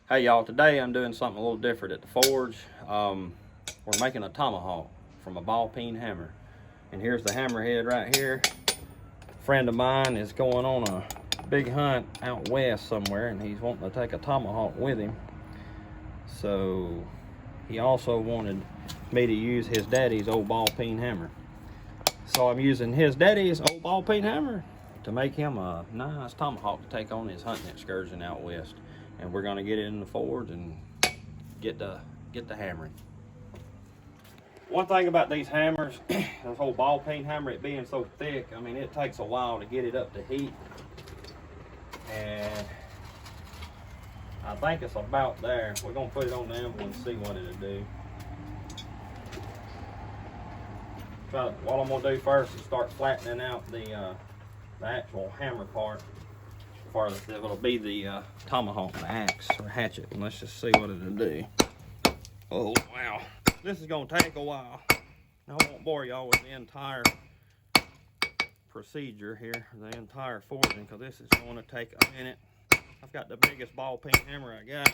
Hey y'all, today I'm doing something a little different at the forge. We're making a tomahawk from a ball peen hammer. And here's the hammerhead right here. A friend of mine is going on a big hunt out west somewhere and he's wanting to take a tomahawk with him. So he also wanted me to use his daddy's old ball peen hammer. So I'm using his daddy's old ball peen hammer to make him a nice tomahawk to take on his hunting excursion out west. And we're gonna get it in the forge and get the hammering. One thing about these hammers, this whole ball peen hammer, it being so thick, I mean, it takes a while to get it up to heat. And I think it's about there. We're gonna put it on the anvil and see what it'll do. What I'm gonna do first is start flattening out the actual hammer part. It'll be the tomahawk, the axe or hatchet, and let's just see what it'll do. Oh wow, this is gonna take a while. I won't bore y'all with the entire procedure here, the entire forging, because this is going to take a minute. I've got the biggest ball peen hammer I got,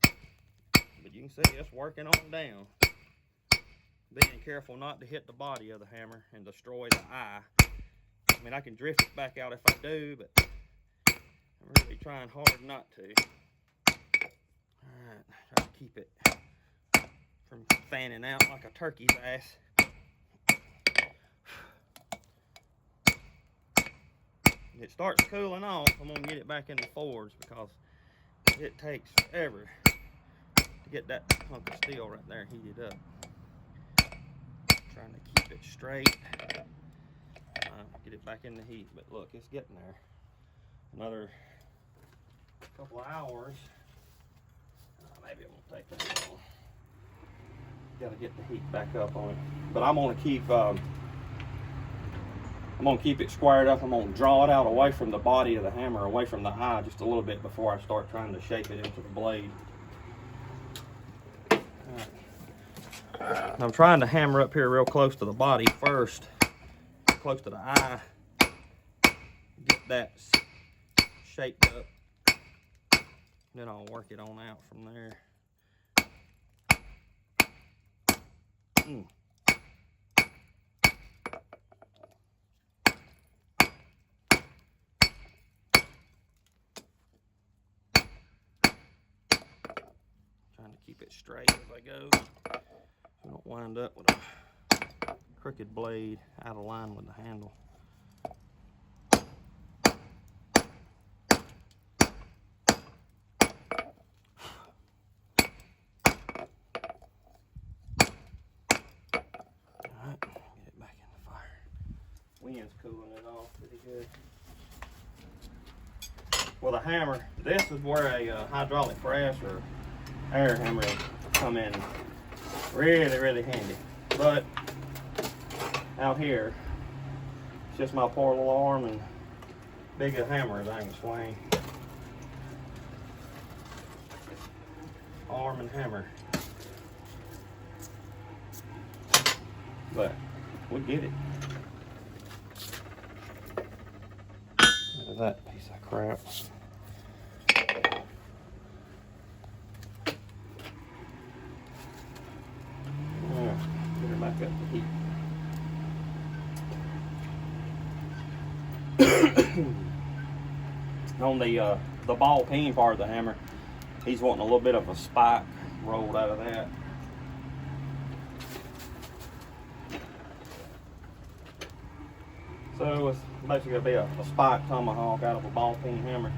but you can see it's working on down. Being careful not to hit the body of the hammer and destroy the eye. I mean, I can drift it back out if I do, but I'm really trying hard not to. Alright, try to keep it from fanning out like a turkey's ass. When it starts cooling off, I'm going to get it back in the forge because it takes forever to get that hunk of steel right there heated up. Trying to keep it straight. Get it back in the heat, but look, it's getting there. Another couple of hours. Maybe it won't take that long. Got to get the heat back up on it. But I'm gonna keep it squared up. I'm gonna draw it out away from the body of the hammer, away from the eye, just a little bit before I start trying to shape it into the blade. I'm trying to hammer up here real close to the body first, close to the eye. Get that shaped up. Then I'll work it on out from there. Trying to keep it straight as I go. So I don't wind up with a crooked blade out of line with the handle. Wind's cooling it off pretty good. Well, the hammer, this is where a hydraulic press or air hammer will come in really, really handy. But out here, it's just my poor little arm and big a hammer as I can swing. Arm and hammer. But we'll get it. That piece of crap. Yeah, get her back up to heat. On the ball peen part of the hammer, he's wanting a little bit of a spike rolled out of that. So it's basically going to be a spike tomahawk out of a ball peen hammer.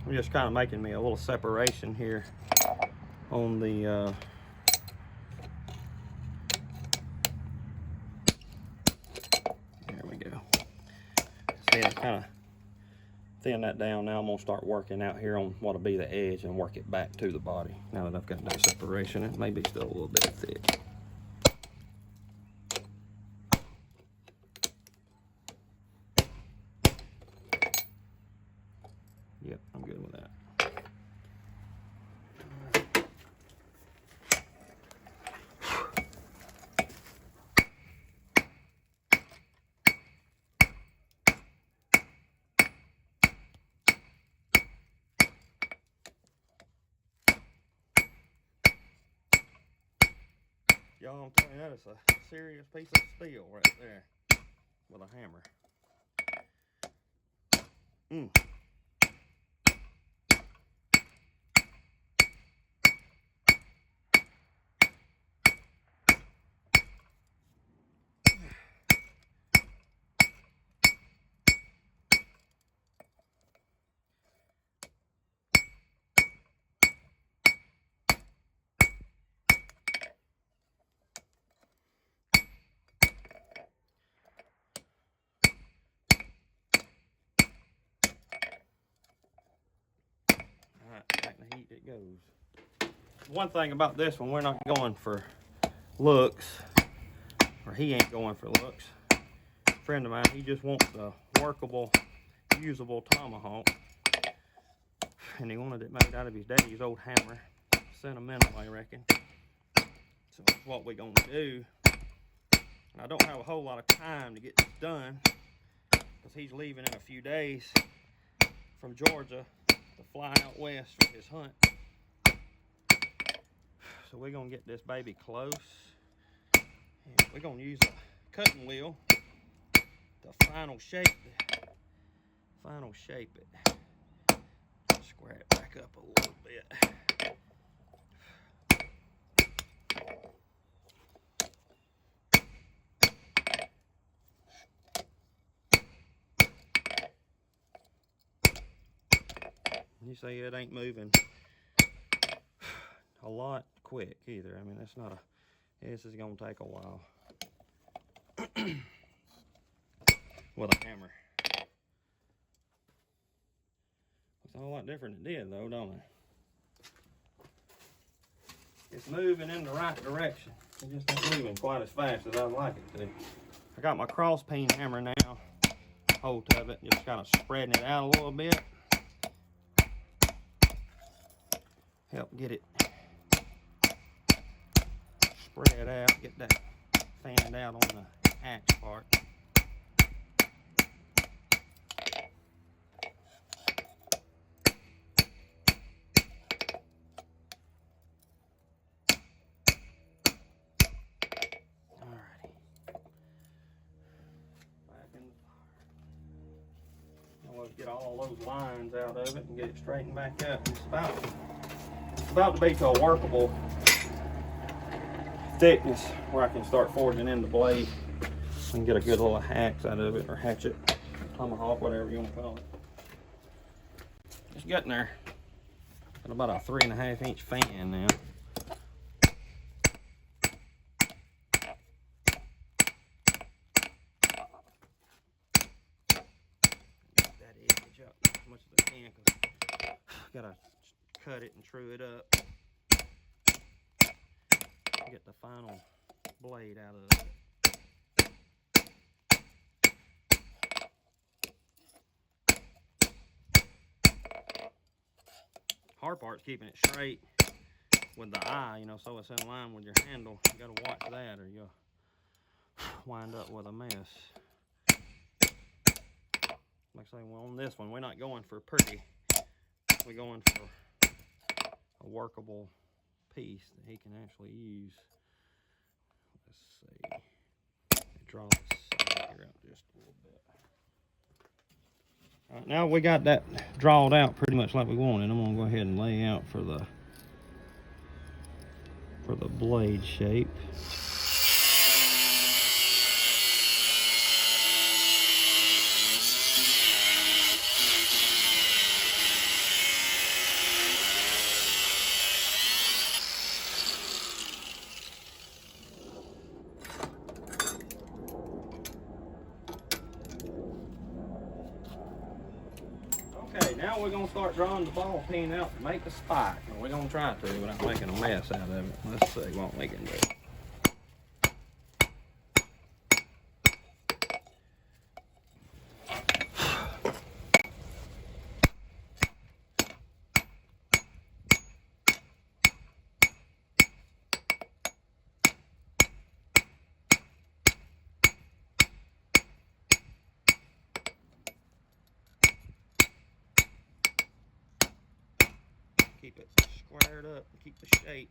I'm just kind of making me a little separation here on the there we go. See, I kind of thin that down. Now I'm going to start working out here on what'll be the edge and work it back to the body. Now that I've got that separation, it may be still a little bit thick. Yep, I'm good with that. Y'all, I'm telling you, that is a serious piece of steel right there with a hammer. Back in the heat it goes. One thing about this one, we're not going for looks, or he ain't going for looks. A friend of mine, he just wants a workable, usable tomahawk, and he wanted it made out of his daddy's old hammer. Sentimental, I reckon. So that's what we're gonna do. And I don't have a whole lot of time to get this done because he's leaving in a few days from Georgia to fly out west for his hunt. So we're gonna get this baby close, and we're gonna use a cutting wheel to final shape it. Square it back up a little bit. You say it ain't moving a lot quick either. I mean, it's not this is gonna take a while with a hammer. Looks a whole lot different than it did though, don't it? It's moving in the right direction. It just ain't moving quite as fast as I'd like it to. I got my cross peen hammer now, hold of it, just kind of spreading it out a little bit. Help get it spread out, get that fanned out on the axe part. Alrighty. Back in the fire. Now let's get all those lines out of it and get it straightened back up. It's about to be to a workable thickness where I can start forging in the blade and get a good little axe out of it, or hatchet, tomahawk, whatever you want to call it. Just getting there. Got about a 3.5 inch fan now. Get that edge up as much as I can, because I gotta cut it and true it up. Get the final blade out of it. Hard part's keeping it straight with the eye, you know, so it's in line with your handle. You gotta watch that or you'll wind up with a mess. Like I say, well, on this one, we're not going for pretty. We're going for a workable piece that he can actually use. Let's see. Draw this side here out just a little bit. All right, now we got that drawed out pretty much like we wanted. I'm gonna go ahead and lay out for the blade shape. Okay, now we're gonna start drawing the ball peen out to make the spike. And we're gonna try to without making a mess out of it. Let's see what we can do. Keep it squared up and keep the shape.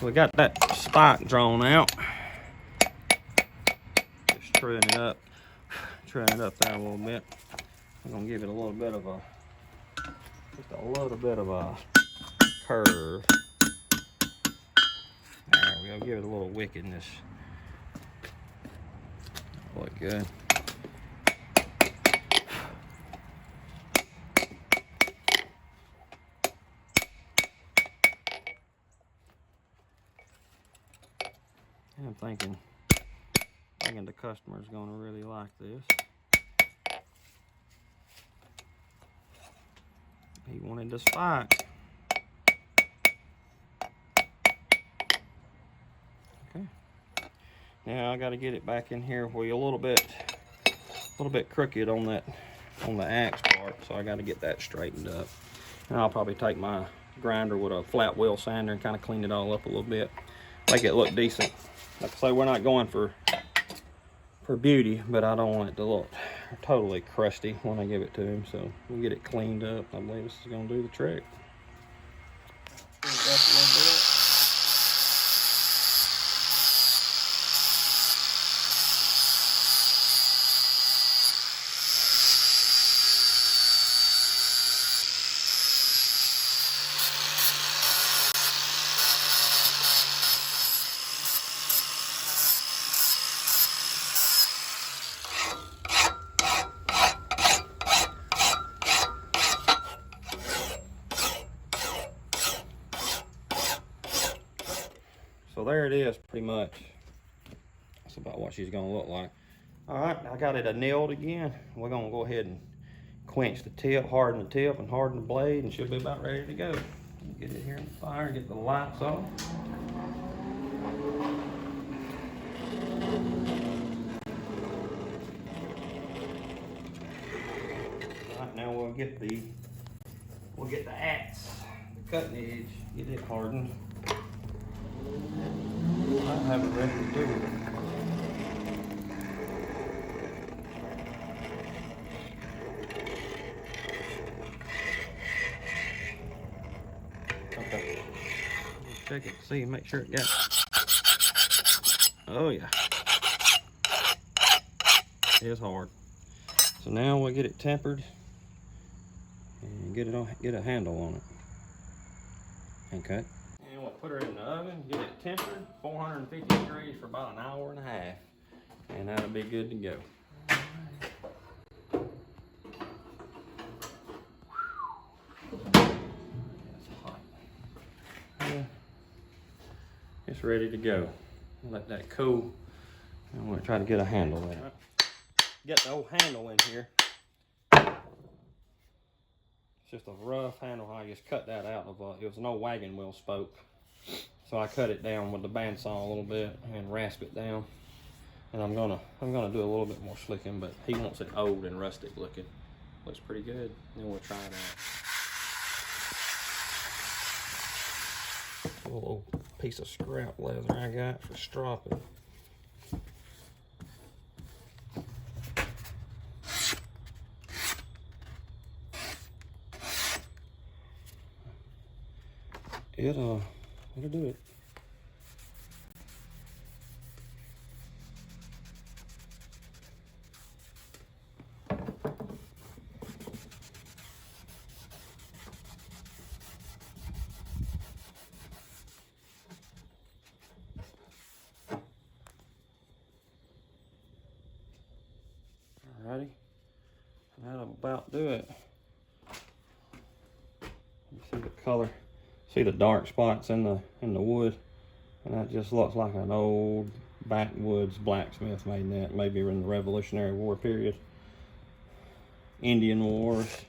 We got that spike drawn out. Just truing it up there a little bit. I'm gonna give it a little bit of a, just a little bit of a curve. There we go, give it a little wickedness. Look good. I'm thinking the customer's gonna really like this. He wanted the spike. Okay. Now I got to get it back in here where you're a little bit crooked on the axe part, so I got to get that straightened up. And I'll probably take my grinder with a flat wheel sander and kind of clean it all up a little bit, make it look decent. Like I say, we're not going for beauty, but I don't want it to look totally crusty when I give it to him. So we'll get it cleaned up. I believe this is going to do the trick. So there it is, pretty much. That's about what she's gonna look like. All right, I got it annealed again. We're gonna go ahead and quench the tip, harden the tip, and harden the blade, and she'll be about ready to go. Get it here in the fire, get the lights on. All right, now we'll get the axe, the cutting edge, get it hardened. I have it ready to do it. Okay. Check it, see, make sure it got it. Oh yeah. It's hard. So now we'll get it tempered and get a handle on it. Okay. And we'll put her in the oven, get it tempered, 450 degrees for about an hour and a half. And that'll be good to go. It's hot. Yeah. It's ready to go. Let that cool. I'm going to try to get a handle in it. Get the old handle in here. It's just a rough handle. I just cut that out of it was an old wagon wheel spoke. So I cut it down with the bandsaw a little bit and rasp it down. And I'm gonna do a little bit more slicking, but he wants it old and rustic looking. Looks pretty good. Then we'll try it out. A little piece of scrap leather I got for stropping. It'll do it. Alrighty, that'll about do it. You see the color. See the dark spots in the wood, and that just looks like an old backwoods blacksmith made that, maybe in the Revolutionary War period, Indian Wars,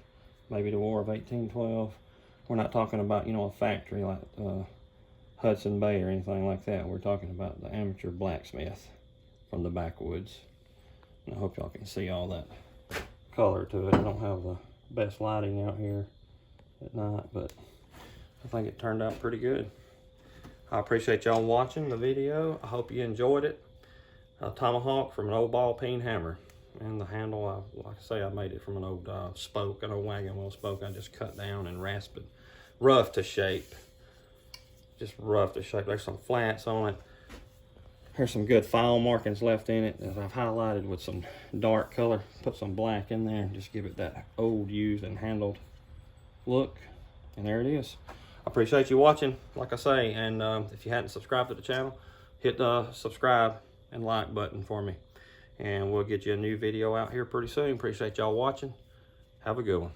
maybe the War of 1812. We're not talking about, you know, a factory like Hudson Bay or anything like that. We're talking about the amateur blacksmith from the backwoods. And I hope y'all can see all that color to it. I don't have the best lighting out here at night, but I think it turned out pretty good. I appreciate y'all watching the video. I hope you enjoyed it. A tomahawk from an old ball peen hammer. And the handle, like I say, I made it from an old spoke, an old wagon wheel spoke. I just cut down and rasped it, rough to shape. just rough to shape. There's some flats on it. There's some good file markings left in it that I've highlighted with some dark color. Put some black in there and just give it that old, used, and handled look. And there it is. I appreciate you watching, like I say, and if you hadn't subscribed to the channel, hit the subscribe and like button for me. And we'll get you a new video out here pretty soon. Appreciate y'all watching. Have a good one.